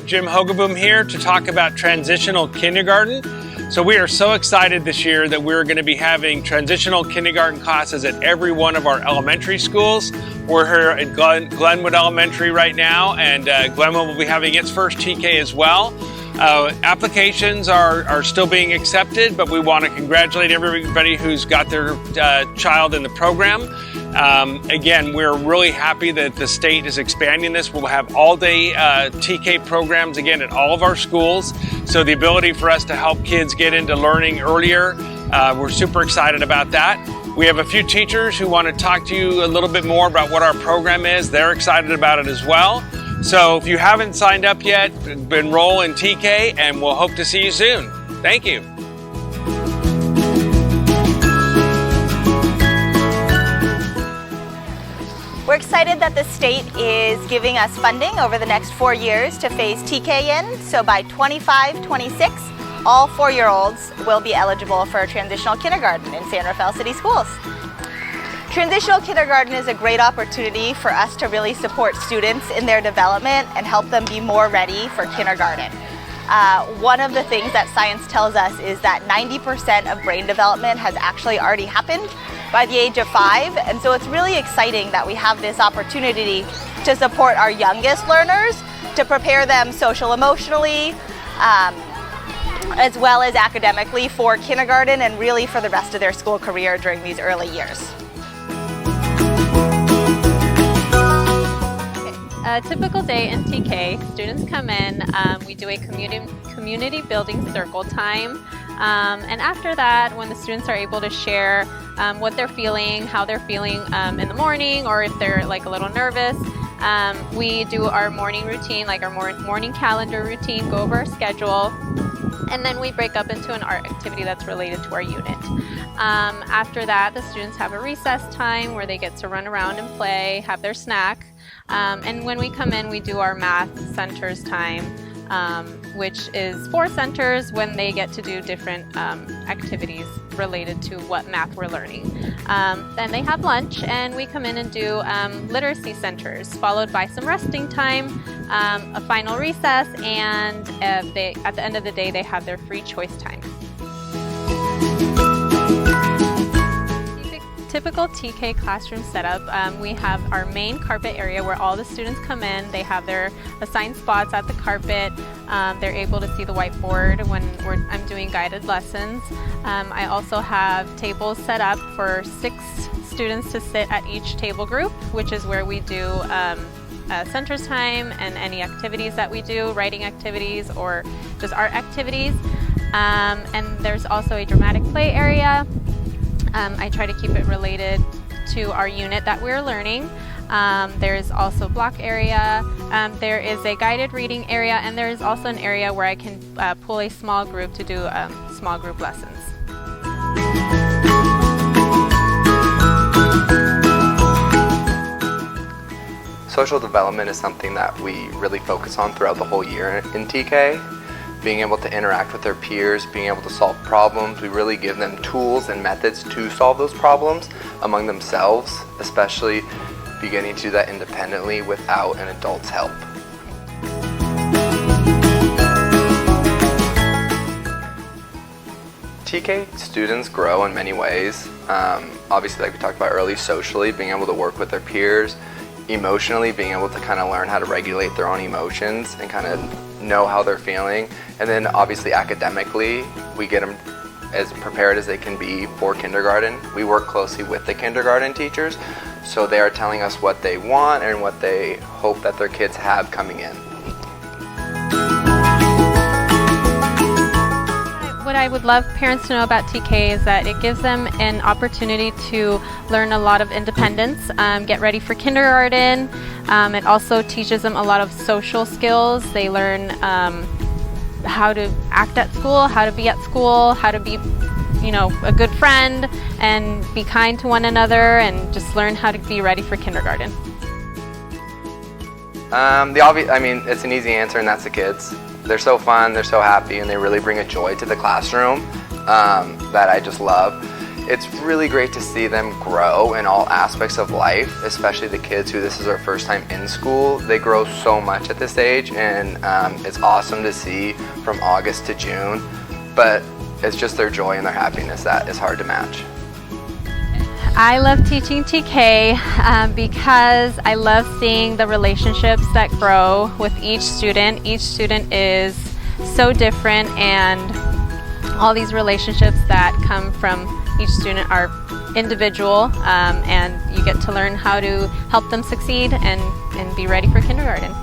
Jim Hogaboom here to talk about Transitional Kindergarten. So we are so excited this year that we're going to be having Transitional Kindergarten classes at every one of our elementary schools. We're here at Glenwood Elementary right now, and Glenwood will be having its first TK as well. Applications are still being accepted, but we want to congratulate everybody who's got their child in the program. Again, we're really happy that the state is expanding this. We'll have all-day TK programs again at all of our schools. So the ability for us to help kids get into learning earlier, we're super excited about that. We have a few teachers who want to talk to you a little bit more about what our program is. They're excited about it as well. So if you haven't signed up yet, enroll in TK, and we'll hope to see you soon. Thank you. We're excited that the state is giving us funding over the next 4 years to phase TK in. So by 25-26, all 4-year-olds will be eligible for a transitional kindergarten in San Rafael City Schools. Transitional kindergarten is a great opportunity for us to really support students in their development and help them be more ready for kindergarten. One of the things that science tells us is that 90% of brain development has actually already happened by the age of 5, and so it's really exciting that we have this opportunity to support our youngest learners, to prepare them social-emotionally, as well as academically for kindergarten and really for the rest of their school career during these early years. A typical day in TK, students come in, we do a community building circle time, and after that, when the students are able to share what they're feeling, how they're feeling in the morning, or if they're like a little nervous, we do our morning routine, like our morning calendar routine, go over our schedule, and then we break up into an art activity that's related to our unit. After that, the students have a recess time where they get to run around and play, have their snack. And when we come in, we do our math centers time, which is 4 centers when they get to do different activities related to what math we're learning. Then they have lunch, and we come in and do literacy centers, followed by some resting time, a final recess, and at the end of the day, they have their free choice time. Typical TK classroom setup, we have our main carpet area where all the students come in. They have their assigned spots at the carpet. They're able to see the whiteboard when I'm doing guided lessons. I also have tables set up for 6 students to sit at each table group, which is where we do centers time and any activities that we do, writing activities or just art activities. And there's also a dramatic play area. I try to keep it related to our unit that we're learning. There is also a block area, there is a guided reading area, and there is also an area where I can pull a small group to do small group lessons. Social development is something that we really focus on throughout the whole year in TK. Being able to interact with their peers, being able to solve problems. We really give them tools and methods to solve those problems among themselves, especially beginning to do that independently without an adult's help. TK students grow in many ways. Obviously, like we talked about earlier, socially, being able to work with their peers, emotionally, being able to kind of learn how to regulate their own emotions and kind of know how they're feeling, and then obviously academically, we get them as prepared as they can be for kindergarten. We work closely with the kindergarten teachers, so they are telling us what they want and what they hope that their kids have coming in. What I would love parents to know about TK is that it gives them an opportunity to learn a lot of independence, get ready for kindergarten. It also teaches them a lot of social skills. They learn how to act at school, how to be at school, how to be, a good friend and be kind to one another, and just learn how to be ready for kindergarten. It's an easy answer, and that's the kids. They're so fun, they're so happy, and they really bring a joy to the classroom that I just love. it's really great to see them grow in all aspects of life, especially the kids who this is their first time in school. They grow so much at this age, and it's awesome to see from August to June, but it's just their joy and their happiness that is hard to match. I love teaching TK because I love seeing the relationships that grow with each student. Each student is so different, and all these relationships that come from each student are individual, and you get to learn how to help them succeed and be ready for kindergarten.